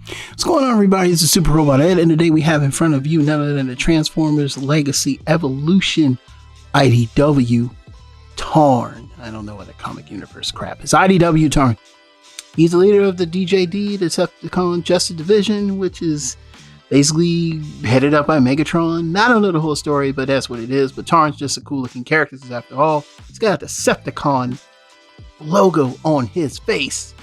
What's going on, everybody? It's the Super Robot Ed, and today we have in front of you none other than the Transformers Legacy Evolution IDW Tarn. I don't know what the comic universe crap is. IDW Tarn. He's the leader of the DJD, the Decepticon Justice Division, which is basically headed up by Megatron. I don't know the whole story, but that's what it is. But Tarn's just a cool looking character, because after all, he's got the Decepticon logo on his face.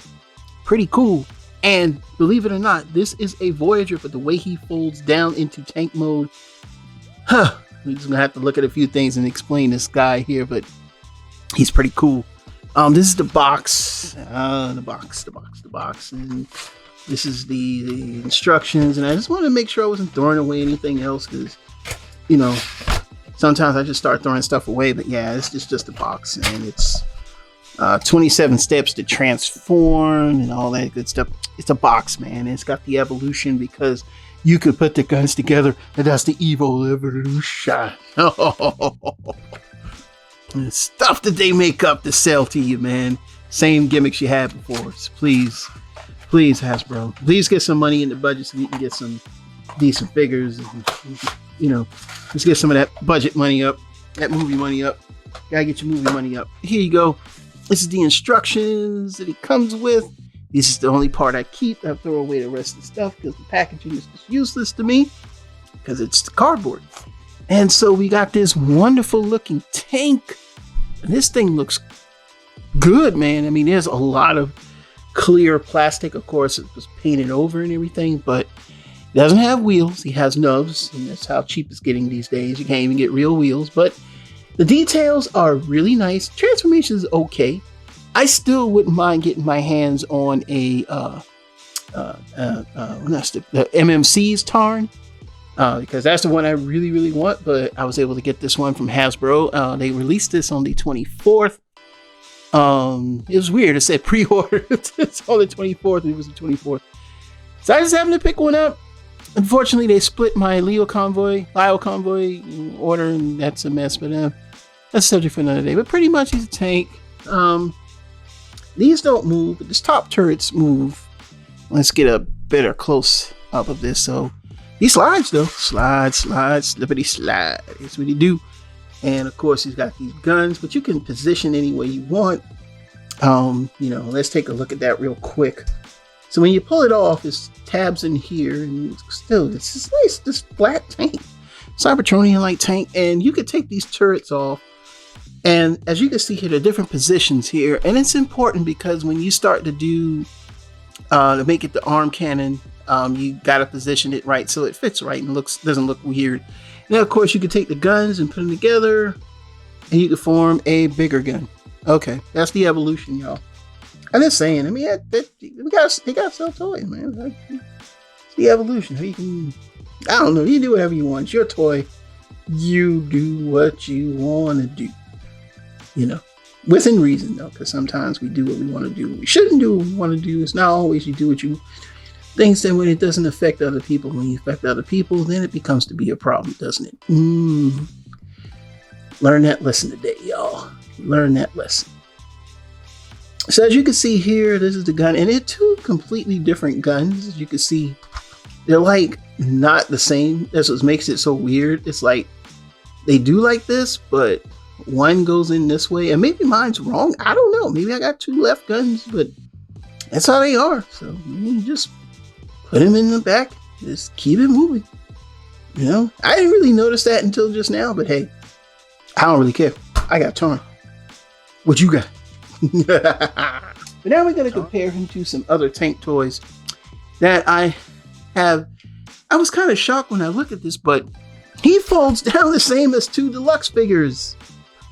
Pretty cool. And believe it or not, this is a Voyager, but the way he folds down into tank mode, we're just gonna have to look at a few things and explain this guy here, but he's pretty cool. This is the box, and this is the instructions, and I just wanted to make sure I wasn't throwing away anything else, because, you know, sometimes I just start throwing stuff away, but yeah, it's just a box, and it's 27 steps to transform and all that good stuff. It's a box, man. It's got the evolution because you could put the guns together, and that's the evil evolution. The stuff that they make up to sell to you, man. Same gimmicks you had before. So please, Hasbro, please get some money in the budget so we can get some decent figures. And, you know, let's get some of that budget money up, that movie money up. Gotta get your movie money up. Here you go. This is the instructions that it comes with. This is the only part I keep. I throw away the rest of the stuff because the packaging is just useless to me because it's the cardboard. And so we got this wonderful looking tank. And this thing looks good, man. I mean, there's a lot of clear plastic. Of course, it was painted over and everything, but it doesn't have wheels. He has nubs, and that's how cheap it's getting these days. You can't even get real wheels, but the details are really nice. Transformation is okay. I still wouldn't mind getting my hands on a the MMC's Tarn, because that's the one I really want. But I was able to get this one from Hasbro. They released this on the 24th. It was weird. It said pre-order. It's on the 24th, and it was the 24th. So I just happened to pick one up. Unfortunately, they split my Lyle Convoy order, and that's a mess. But that's a subject for another day. But pretty much, he's a tank. These don't move, but the top turrets move. Let's get a better close up of this. So he slides though. Slide, slippity slide. That's what he do. And of course, he's got these guns, but you can position any way you want. You know, let's take a look at that real quick. So when you pull it off, it's tabs in here, and still, it's just nice, this flat tank, Cybertronian-like tank, and you could take these turrets off. And as you can see here, there are different positions here, and it's important because when you start to do to make it the arm cannon, you got to position it right so it fits right and doesn't look weird. Now, of course, you can take the guns and put them together, and you can form a bigger gun. Okay, that's the evolution, y'all. I'm just saying. I mean, they got to sell toys, man. It's the evolution. I don't know. You do whatever you want. It's your toy. You do what you want to do. You know, within reason, though, because sometimes we do what we want to do. We shouldn't do what we want to do. It's not always you do what you think, that when it doesn't affect other people. When you affect other people, then it becomes to be a problem, doesn't it? Learn that lesson today, y'all. Learn that lesson. So as you can see here, this is the gun, and they're two completely different guns. As you can see, they're like not the same. That's what makes it so weird. It's like they do like this, but one goes in this way, and maybe mine's wrong. I don't know. Maybe I got two left guns, but that's how they are. So you just put them in the back, just keep it moving. You know, I didn't really notice that until just now, but hey, I don't really care. I got Tarn. What you got? But now we're going to compare him to some other tank toys that I have. I was kind of shocked when I look at this, but he folds down the same as two deluxe figures.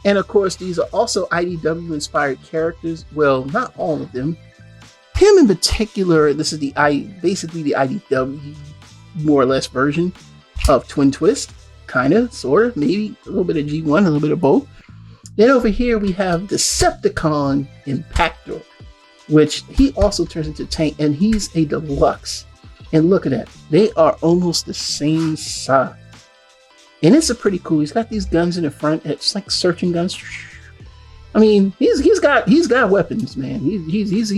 And of course, these are also IDW inspired characters. Well, not all of them. Him in particular, this is basically the IDW more or less version of Twin Twist. Kind of, sort of, maybe a little bit of G1, a little bit of both. Then over here we have Decepticon Impactor, which he also turns into tank, and he's a deluxe. And look at that. They are almost the same size. And it's a pretty cool. He's got these guns in the front. It's like searching guns. I mean, he's got weapons, man. He's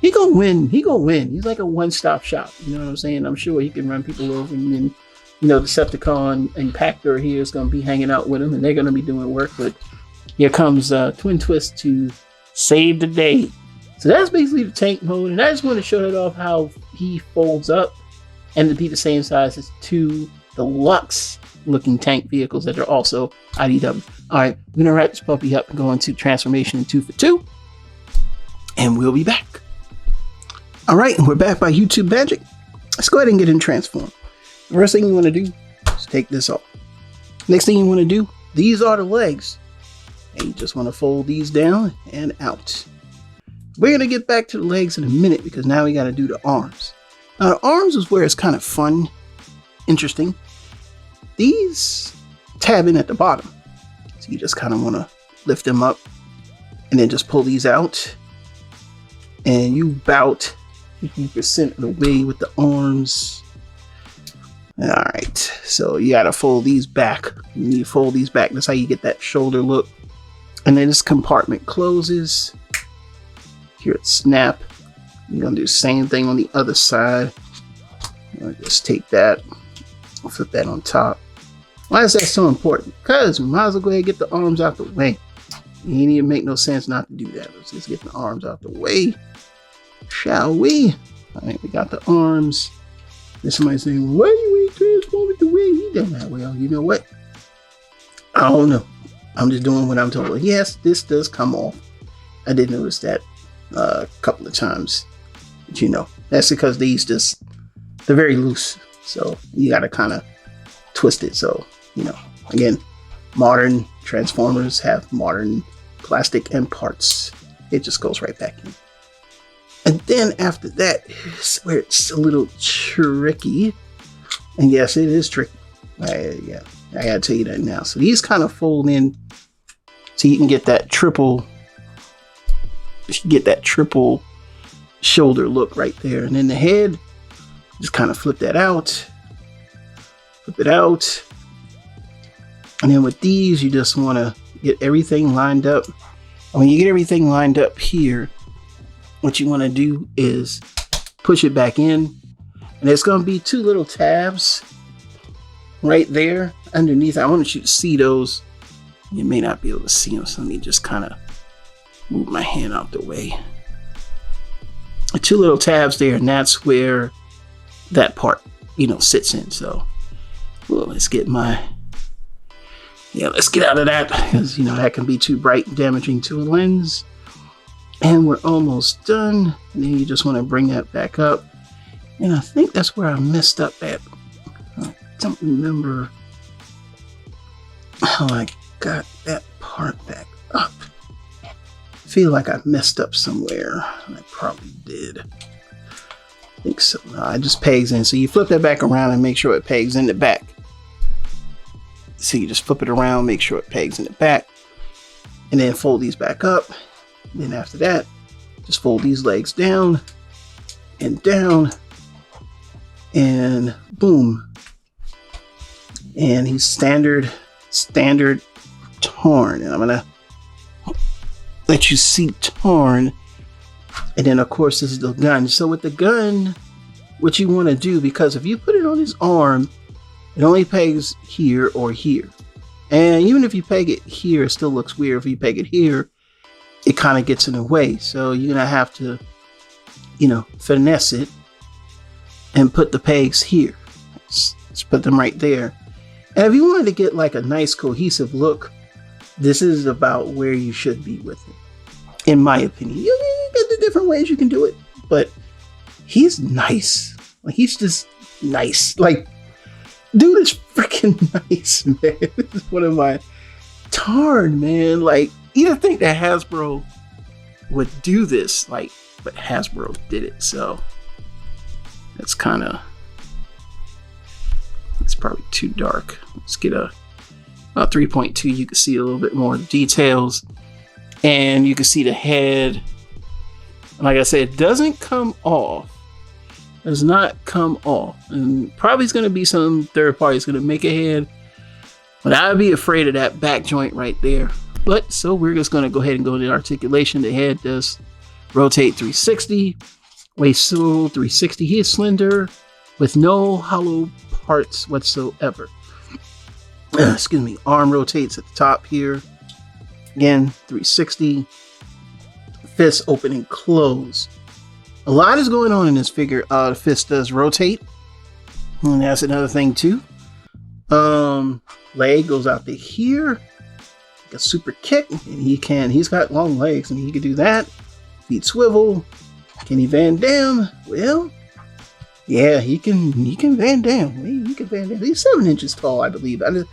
he gonna win. He gonna win. He's like a one-stop shop. You know what I'm saying? I'm sure he can run people over, and then, you know, Decepticon and Pactor here is gonna be hanging out with him, and they're gonna be doing work. But here comes Twin Twist to save the day. So that's basically the tank mode, and I just want to show it off how he folds up and to be the same size as two deluxe looking tank vehicles that are also IDW. All right, we're gonna wrap this puppy up and go into transformation in 2 for 2, and we'll be back. All right, we're back by YouTube Magic. Let's go ahead and get in transform. The first thing you want to do is take this off. Next thing you want to do, these are the legs, and you just want to fold these down and out. We're going to get back to the legs in a minute because now we got to do the arms. Now, the arms is where it's kind of fun, interesting. These tab in at the bottom. So you just kind of want to lift them up and then just pull these out. And you about 50% of the way with the arms. All right, so you got to fold these back. You need to fold these back. That's how you get that shoulder look. And then this compartment closes. Here it's snap. You're gonna do the same thing on the other side. I'll just take that, I'll flip that on top. Why is that so important? Because we might as well go ahead and get the arms out the way. It ain't even make no sense not to do that. Let's just get the arms out the way, shall we? All right, we got the arms. There's somebody saying, why you ain't transform it the way he done that? Well, you know what? I don't know. I'm just doing what I'm told. Yes, this does come off. I did notice that a couple of times, but you know, that's because they're very loose, so you got to kind of twist it. So, you know, again, modern transformers have modern plastic and parts. It just goes right back in. And then after that is where it's a little tricky, and yes, it is tricky. Yeah, I gotta tell you that now. So these kind of fold in so you can get that triple shoulder look right there. And then the head, just kind of flip that out, flip it out. And then with these, you just want to get everything lined up. And when you get everything lined up here, what you want to do is push it back in. And there's going to be two little tabs right there underneath. I want you to see those. You may not be able to see them, so let me just kind of move my hand out the way. Two little tabs there, and that's where that part, you know, sits in. So, well, let's get out of that, because, you know, that can be too bright and damaging to a lens. And we're almost done. And then you just want to bring that back up. And I think that's where I messed up at. I don't remember how I got that part back up. Feel like I messed up somewhere. I probably did. I think so. No, it just pegs in. So you flip that back around and make sure it pegs in the back. So you just flip it around, make sure it pegs in the back, and then fold these back up. And then after that, just fold these legs down, and boom. And he's standard Tarn. And I'm gonna let you see Tarn. And then of course this is the gun. So with the gun, what you want to do, because if you put it on his arm, it only pegs here or here. And even if you peg it here, it still looks weird. If you peg it here, it kind of gets in the way. So you're gonna have to, you know, finesse it and put the pegs here. Let's put them right there. And if you wanted to get like a nice cohesive look, this is about where you should be with it, in my opinion. You get the different ways you can do it, but he's nice. Like, he's just nice. Like, dude is freaking nice, man. This is one of my Tarn, man. Like, you don't think that Hasbro would do this, like, but Hasbro did it. So that's kind of, it's probably too dark. Let's get about 3.2. You can see a little bit more details, and you can see the head. Like I said, it doesn't come off. Does not come off. And probably is going to be some third party is going to make a head, but I'd be afraid of that back joint right there. But so we're just going to go ahead and go into articulation. The head does rotate 360, waist swivel 360. He is slender with no hollow parts whatsoever. Excuse me. Arm rotates at the top here. Again, 360. Fist open and close. A lot is going on in this figure. The fist does rotate. And that's another thing too. Leg goes out to here. Like a super kick. And he's got long legs and he can do that. Feet swivel. Can he Van Damme? Well, yeah, he can Van Damme. He can Van Damme. He's 7 inches tall, I believe. I don't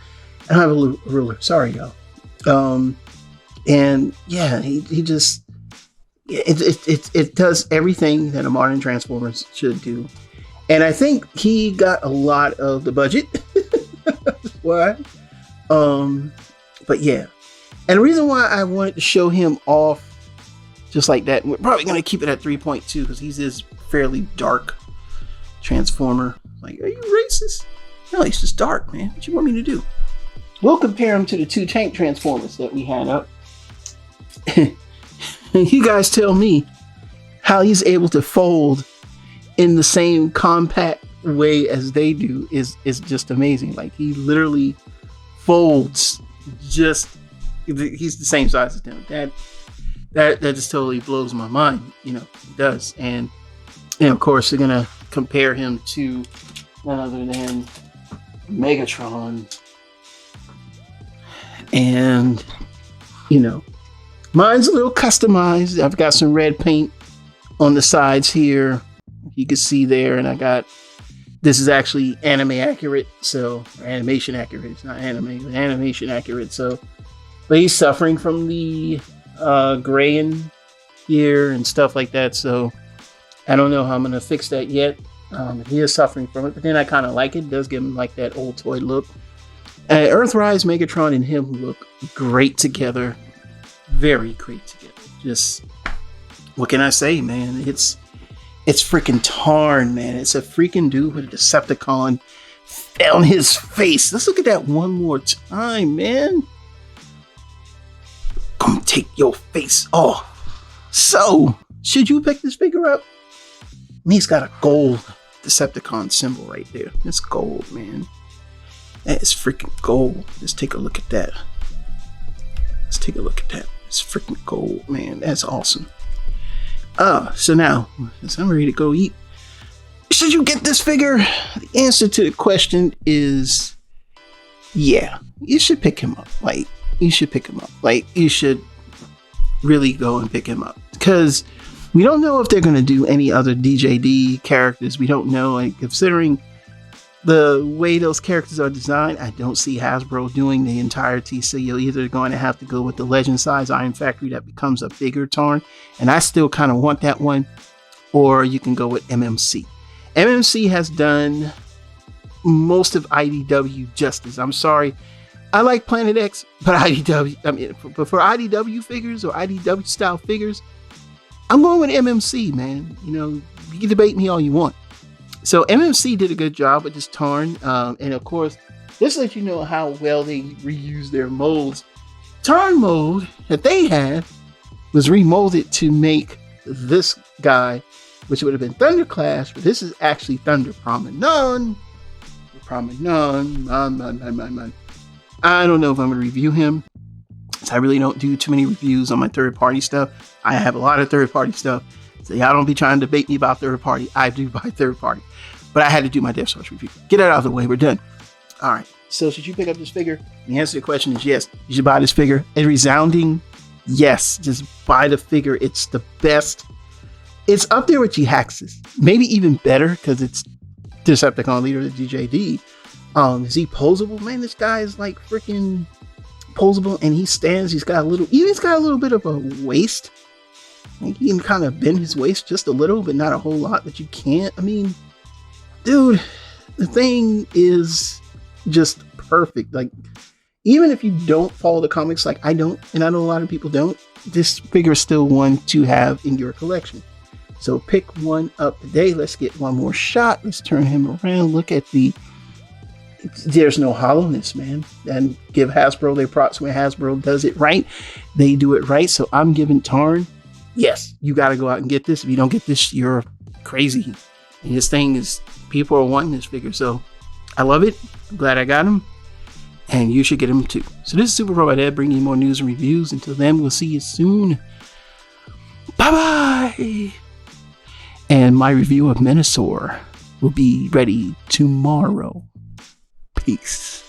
have a ruler. Sorry, y'all. And yeah, he just it does everything that a modern Transformers should do. And I think he got a lot of the budget. Why? But yeah. And the reason why I wanted to show him off just like that, we're probably going to keep it at 3.2 because he's this fairly dark Transformer. Like, are you racist? No, he's just dark, man. What you want me to do? We'll compare him to the 2 tank Transformers that we had up. You guys tell me how he's able to fold in the same compact way as they do is just amazing. Like, he literally folds he's the same size as them. That just totally blows my mind. It does. And of course they're gonna compare him to none other than Megatron. And mine's a little customized. I've got some red paint on the sides here. You can see there, and this is actually anime accurate, so animation accurate. It's not anime, but animation accurate. So, but he's suffering from the graying here and stuff like that. So I don't know how I'm gonna fix that yet. He is suffering from it, but then I kind of like it. It does give him like that old toy look. Earthrise, Megatron, and him look great together. Very great together. Just, what can I say, man? It's freaking Tarn, man. It's a freaking dude with a Decepticon on his face. Let's look at that one more time, man. Come take your face off. So, should you pick this figure up? He's got a gold Decepticon symbol right there. It's gold, man. That is freaking gold. Let's take a look at that. Let's take a look at that. It's freaking gold, man. That's awesome. So now, as I'm ready to go eat, should you get this figure? The answer to the question is, yeah, you should pick him up. Like, you should pick him up. Like, you should really go and pick him up. Because we don't know if they're going to do any other DJD characters. We don't know. And considering the way those characters are designed, I don't see Hasbro doing the entirety. So you're either going to have to go with the Legend size Iron Factory that becomes a bigger Tarn, and I still kind of want that one, or you can go with MMC. MMC has done most of IDW justice. I'm sorry, I like Planet X, but but for IDW figures or IDW style figures, I'm going with MMC, man. You can debate me all you want. So MMC did a good job with this Tarn, and of course, this lets you know how well they reuse their molds. Tarn mold that they had was remolded to make this guy, which would have been Thunder Clash, but this is actually Thunder Promenade. I don't know if I'm going to review him. I really don't do too many reviews on my third-party stuff. I have a lot of third-party stuff. So y'all don't be trying to debate me about third-party. I do buy third-party. But I had to do my Death Source review. Get that out of the way. We're done. All right. So should you pick up this figure? The answer to the question is yes. You should buy this figure. A resounding yes. Just buy the figure. It's the best. It's up there with G-Haxis. Maybe even better because it's Decepticon leader of the DJD. Is he posable? Man, this guy is like freaking posable, and he stands. He's got a little bit of a waist. Like, he can kind of bend his waist just a little, but not a whole lot. But you can't. I mean, dude, the thing is just perfect. Like, even if you don't follow the comics like I don't, and I know a lot of people don't, this figure is still one to have in your collection. So pick one up today. Let's get one more shot. Let's turn him around. Look at there's no hollowness, man. And give Hasbro their props when Hasbro does it right. They do it right. So I'm giving Tarn yes, you got to go out and get this. If you don't get this, you're crazy. And this thing is, people are wanting this figure. So I love it. I'm glad I got him. And you should get him too. So this is Super Robot Ed, bringing you more news and reviews. Until then, we'll see you soon. Bye-bye. And my review of Menasor will be ready tomorrow. Peace.